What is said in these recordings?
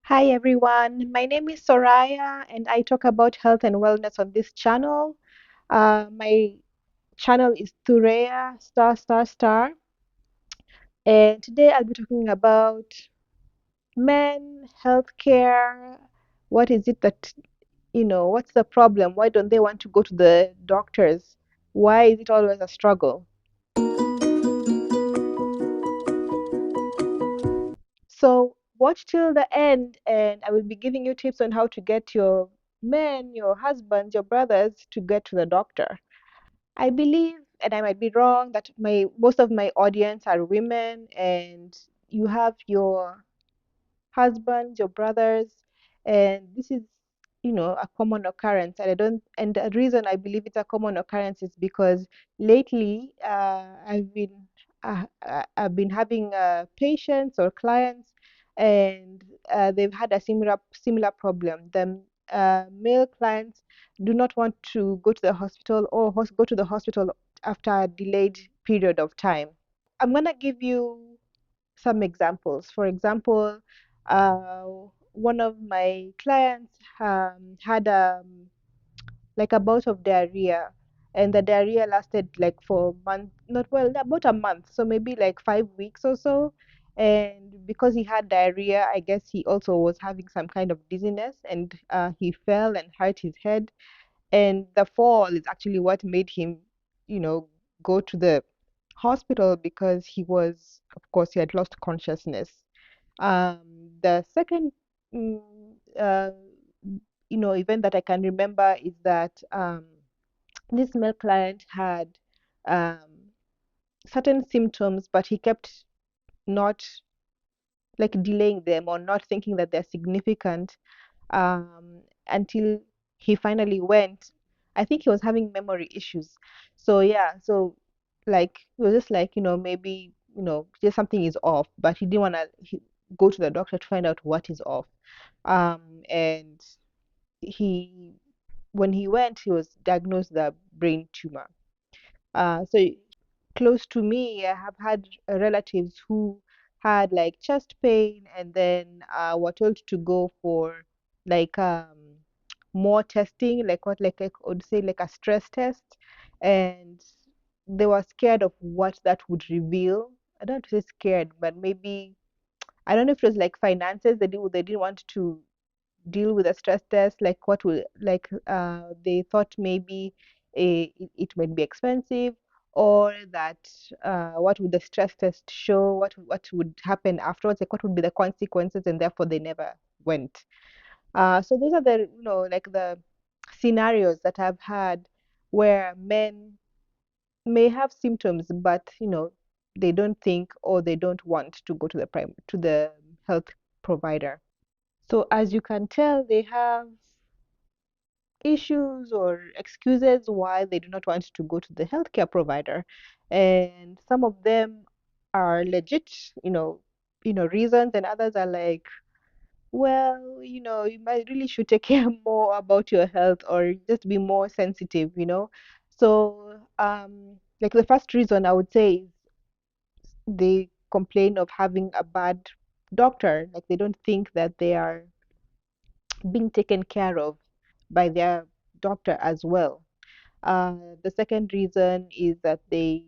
Hi everyone, my name is Soraya and I talk about health and wellness on this channel. My channel is Thureya star star star, and today I'll be talking about men, healthcare. What is it that, what's the problem? Why don't they want to go to the doctors? Why is it always a struggle? So watch till the end and I will be giving you tips on how to get your men, your husbands, your brothers to get to the doctor. I believe, and I might be wrong, that my most of my audience are women, and you have your husbands, your brothers, and this is, a common occurrence. And I don't, and the reason I believe it's a common occurrence is because lately I've been having patients or clients, and they've had a similar problem. The male clients do not want to go to the hospital or go to the hospital after a delayed period of time. I'm gonna give you some examples. For example, uh, one of my clients had like a bout of diarrhea, and the diarrhea lasted like for a month, not well, about a month, so maybe like 5 weeks or so. And because he had diarrhea, I guess he also was having some kind of dizziness, and he fell and hurt his head. And the fall is actually what made him, you know, go to the hospital because he was, of course, he had lost consciousness. The second, mm, uh, event that I can remember is that this male client had um, certain symptoms, but he kept not like delaying them or not thinking that they're significant until he finally went. I think he was having memory issues. So yeah, so like it was just like, maybe, just something is off, but he didn't want to go to the doctor to find out what is off. And he, when he went, he was diagnosed with a brain tumor. So close to me, I have had relatives who had like chest pain and then were told to go for like more testing, like what like I would say like a stress test, and they were scared of what that would reveal. I don't want to say scared, but maybe I don't know if it was like finances. They didn't want to deal with a stress test, like what will like they thought maybe it might be expensive, or that what would the stress test show, what would happen afterwards, like what would be the consequences, and therefore they never went. So those are the, like the scenarios that I've had where men may have symptoms, but they don't think or they don't want to go to the health provider. So as you can tell, they have issues or excuses why they do not want to go to the healthcare provider. And some of them are legit, reasons, and others are like, well, you might really should take care more about your health or just be more sensitive, So, like the first reason I would say is they complain of having a bad doctor. Like they don't think that they are being taken care of by their doctor as well. The second reason is that they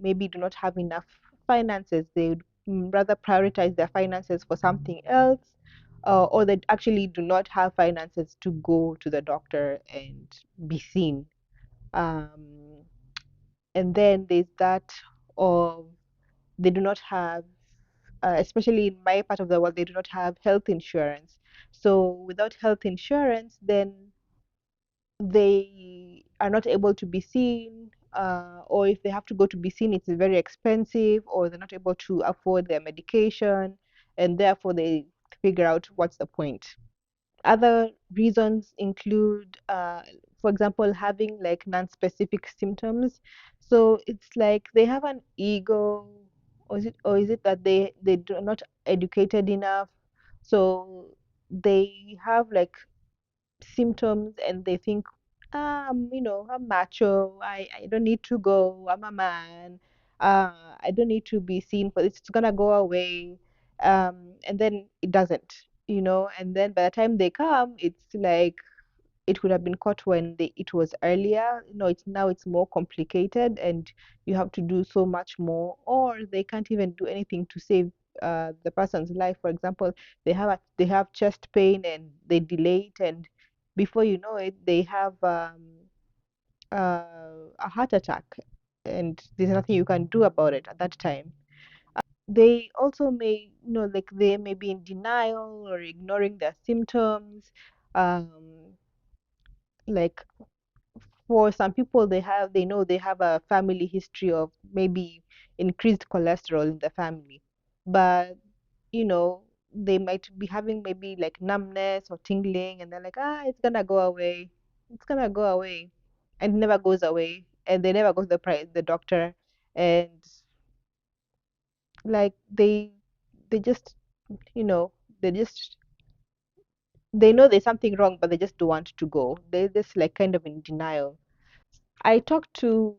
maybe do not have enough finances. They would rather prioritize their finances for something else, or they actually do not have finances to go to the doctor and be seen. Um, and then there's that of they do not have, especially in my part of the world, they do not have health insurance. So without health insurance, then they are not able to be seen, or if they have to go to be seen, it's very expensive, or they're not able to afford their medication, and therefore they figure out what's the point. Other reasons include, for example, having like non-specific symptoms. So it's like they have an ego, or is it that they do not educated enough? So they have like symptoms and they think, I'm macho. I don't need to go. I'm a man. I don't need to be seen for this. It's gonna go away. And then it doesn't. and then by the time they come, it's like it would have been caught when it was earlier. It's more complicated, and you have to do so much more, or they can't even do anything to save the person's life. For example, they have chest pain and they delay it, and before you know it, they have a heart attack, and there's nothing you can do about it at that time. They also may, like they may be in denial or ignoring their symptoms. Um, like for some people, they know they have a family history of maybe increased cholesterol in the family, but you know they might be having maybe like numbness or tingling, and they're like, it's gonna go away, it's gonna go away, and it never goes away, and they never go to the doctor, and like they just you know they just they know there's something wrong, but they just don't want to go. They're just like kind of in denial. I talked to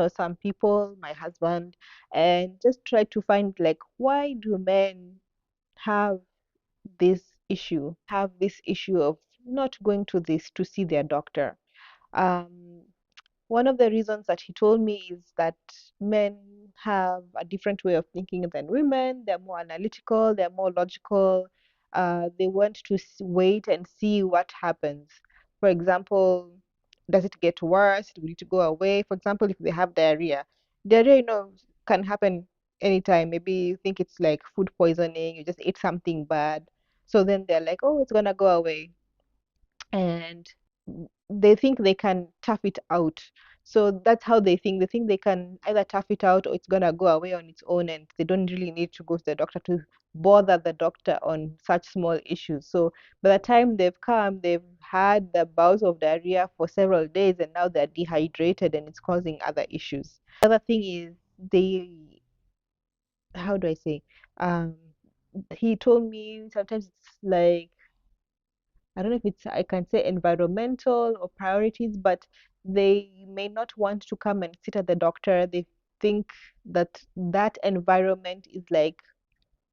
some people, my husband, and just try to find like, why do men have this issue of not going to see their doctor? um One of the reasons that he told me is that men have a different way of thinking than women. They're more analytical, they're more logical. They want to wait and see what happens. For example, does it get worse? Do we need to go away? For example, if they have diarrhea, diarrhea, can happen anytime. Maybe you think it's like food poisoning, you just ate something bad. So then they're like, oh, it's gonna go away, and they think they can tough it out. So that's how they think. They think they can either tough it out or it's gonna go away on its own, and they don't really need to go to the doctor to bother the doctor on such small issues. So by the time they've come, they've had the bouts of diarrhea for several days, and now they're dehydrated, and it's causing other issues. The other thing is they, how do I say? Um, he told me sometimes it's like, I don't know if I can say environmental or priorities, but they may not want to come and sit at the doctor. They think that environment is like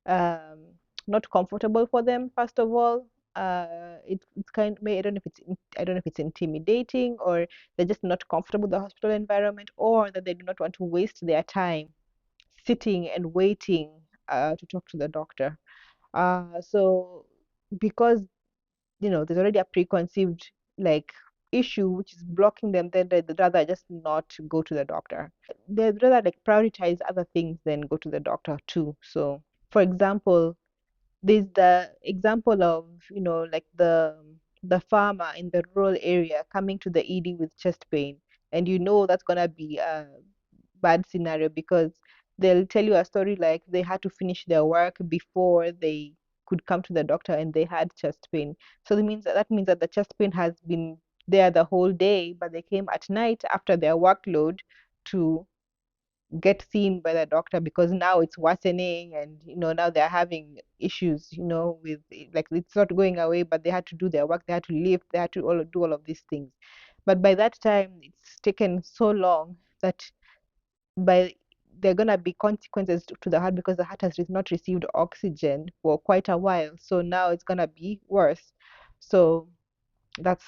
um, not comfortable for them. First of all, it's I don't know if I don't know if it's intimidating, or they're just not comfortable with the hospital environment, or that they do not want to waste their time sitting and waiting to talk to the doctor. So because there's already a preconceived like issue which is blocking them, then they'd rather just not go to the doctor. They'd rather like prioritize other things than go to the doctor too. So for example, there's the example of like the farmer in the rural area coming to the ED with chest pain, and that's gonna be a bad scenario because they'll tell you a story like they had to finish their work before they could come to the doctor and they had chest pain. So that means that the chest pain has been there the whole day, but they came at night after their workload to get seen by the doctor because now it's worsening, and now they're having issues with like it's not going away, but they had to do their work, they had to lift, they had to do all of these things. But by that time it's taken so long that by there are gonna be consequences to the heart because the heart has not received oxygen for quite a while, so now it's gonna be worse. So that's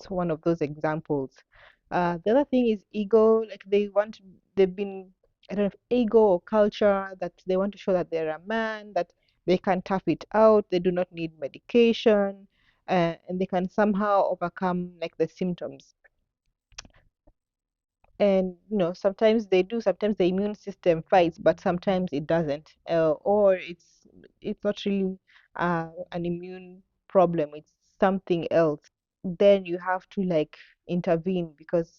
one of those examples. The other thing is ego. Like they've been, I don't know if ego or culture, that they want to show that they're a man, that they can tough it out, they do not need medication, and they can somehow overcome like the symptoms. And sometimes they do, sometimes the immune system fights, but sometimes it doesn't, or it's not really an immune problem, it's something else. Then you have to like intervene because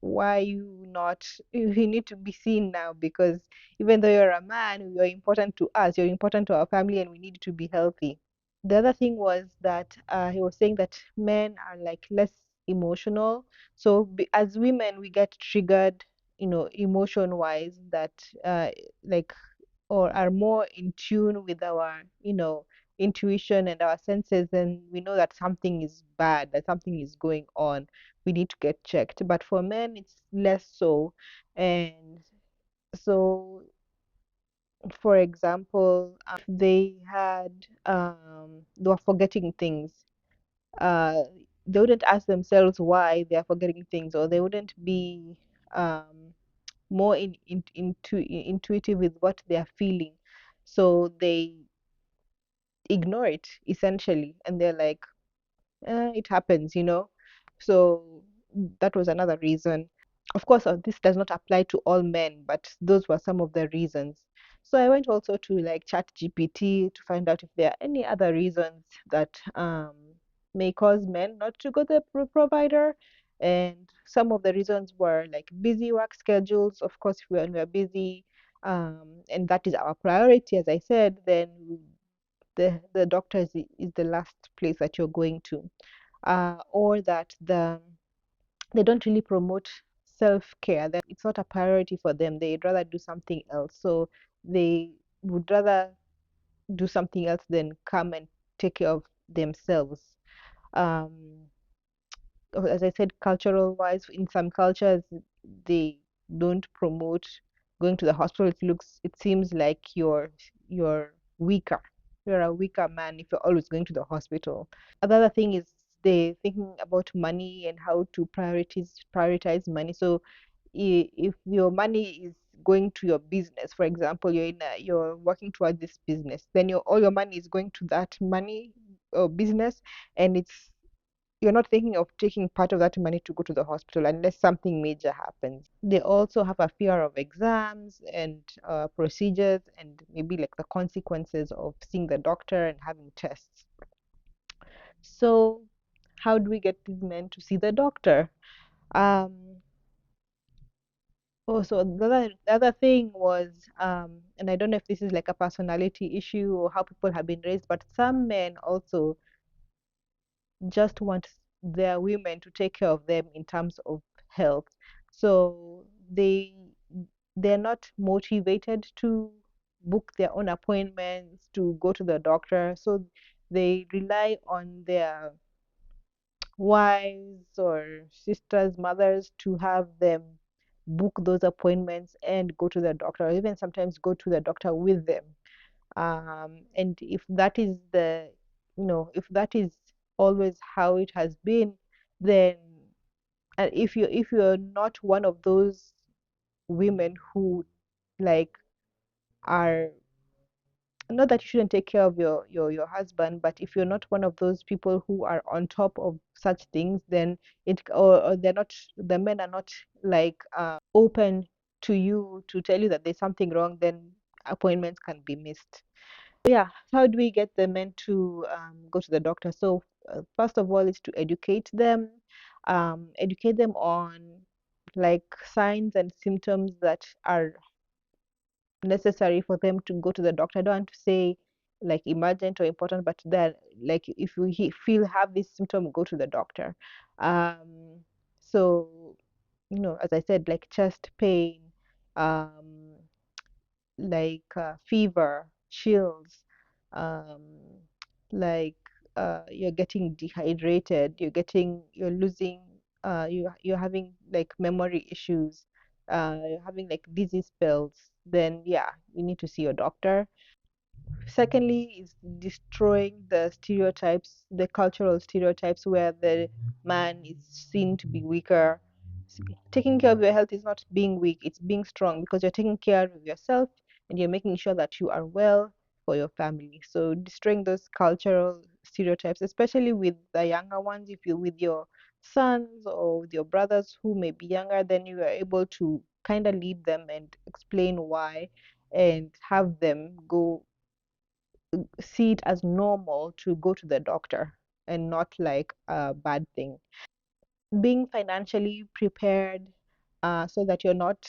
why you not you need to be seen now, because even though you're a man, you're important to us, you're important to our family, and we need to be healthy. The other thing was that he was saying that men are like less emotional. So as women, we get triggered, emotion wise, that like or are more in tune with our, intuition and our senses, and we know that something is bad, that something is going on. We need to get checked. But for men, it's less so. And so For example, they were forgetting things. Uh, they wouldn't ask themselves why they are forgetting things, or they wouldn't be um, more intuitive with what they are feeling. So they ignore it essentially, and they're like, it happens, you know. So that was another reason. Of course, this does not apply to all men, but those were some of the reasons. So I went also to like chat GPT to find out if there are any other reasons that may cause men not to go to the provider. And some of the reasons were like busy work schedules. Of course, if we're busy, and that is our priority, as I said, then the doctor is the last place that you're going to. Or that they don't really promote self-care. That it's not a priority for them. They'd rather do something else. So they would rather do something else than come and take care of themselves. Um, as I said, cultural wise, in some cultures, they don't promote going to the hospital. It seems like you're weaker. You're a weaker man if you're always going to the hospital. Another thing is they thinking about money and how to prioritize money. So if your money is going to your business, for example, you're working towards this business, then all your money is going to that money or business, and you're not thinking of taking part of that money to go to the hospital unless something major happens. They also have a fear of exams and procedures, and maybe like the consequences of seeing the doctor and having tests. So, how do we get these men to see the doctor? Um, so the other thing was, and I don't know if this is like a personality issue or how people have been raised, but some men also just want their women to take care of them in terms of health. So they're not motivated to book their own appointments to go to the doctor. So they rely on their wives or sisters, mothers to have them book those appointments and go to the doctor, or even sometimes go to the doctor with them. And if that is always how it has been, then if you're not one of those women who like are, not that you shouldn't take care of your husband, but if you're not one of those people who are on top of such things, then or they're not, the men are not like open to you to tell you that there's something wrong, then appointments can be missed. Yeah, how do we get the men to go to the doctor? So first of all is to educate them on like signs and symptoms that are necessary for them to go to the doctor. I don't want to say like emergent or important, but that like if you feel have this symptom, go to the doctor. Um, so as I said, like chest pain, um, like fever, chills, um, like you're getting dehydrated, you're losing, you're having like memory issues, you're having like dizzy spells, then yeah, you need to see your doctor. Secondly, is destroying the stereotypes, the cultural stereotypes where the man is seen to be weaker. Taking care of your health is not being weak, it's being strong because you're taking care of yourself and you're making sure that you are well for your family. So destroying those cultural stereotypes, especially with the younger ones, if you're with your sons or with your brothers who may be younger, then you are able to kind of lead them and explain why and have them go see it as normal to go to the doctor and not like a bad thing. Being financially prepared so that you're not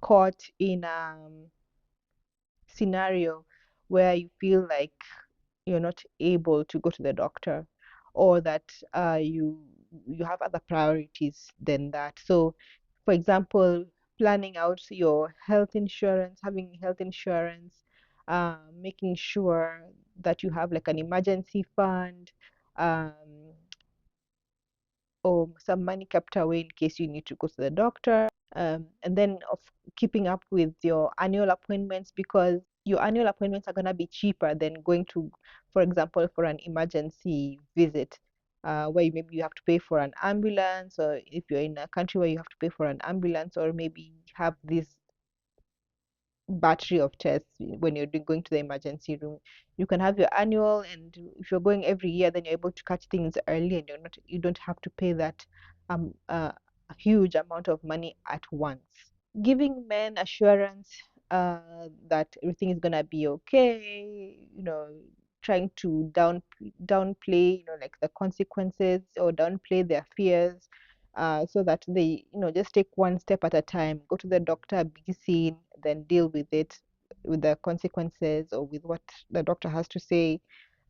caught in a scenario where you feel like you're not able to go to the doctor, or that you have other priorities than that. So, for example, planning out your health insurance, having health insurance, making sure that you have like an emergency fund, um, or some money kept away in case you need to go to the doctor. And then of keeping up with your annual appointments, because your annual appointments are going to be cheaper than going to, for example, for an emergency visit, where maybe you have to pay for an ambulance, or if you're in a country where you have to pay for an ambulance, or maybe have this battery of tests when you're going to the emergency room. You can have your annual, and if you're going every year, then you're able to catch things early, and you don't have to pay that a huge amount of money at once. Giving men assurance that everything is gonna be okay, trying to downplay, like the consequences, or downplay their fears, so that they, just take one step at a time, go to the doctor, be seen, then deal with it, with the consequences, or with what the doctor has to say,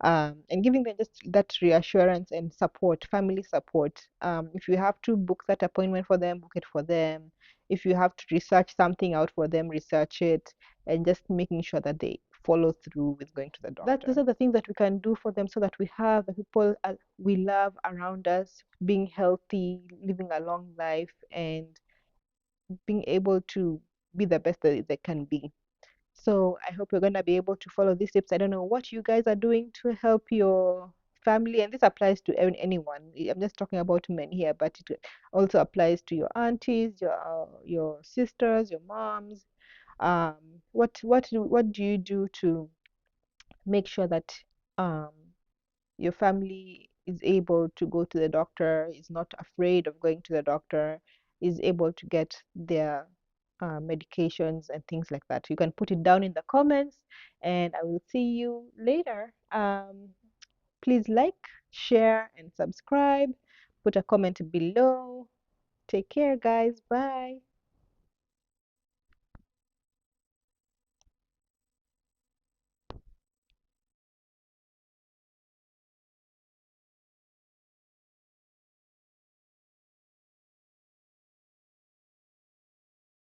and giving them just that reassurance and support, family support. If you have to book that appointment for them, book it for them. If you have to research something out for them, research it, and just making sure that they follow through with going to the doctor. Those are the things that we can do for them, so that we have the people we love around us being healthy, living a long life, and being able to be the best that they can be. So I hope you're going to be able to follow these tips. I don't know what you guys are doing to help your family, and this applies to anyone. I'm just talking about men here, but it also applies to your aunties, your sisters, your moms. Um, what do you do to make sure that um, your family is able to go to the doctor, is not afraid of going to the doctor, is able to get their medications and things like that? You can put it down in the comments, and I will see you later. Please like, share, and subscribe. Put a comment below. Take care, guys. Bye.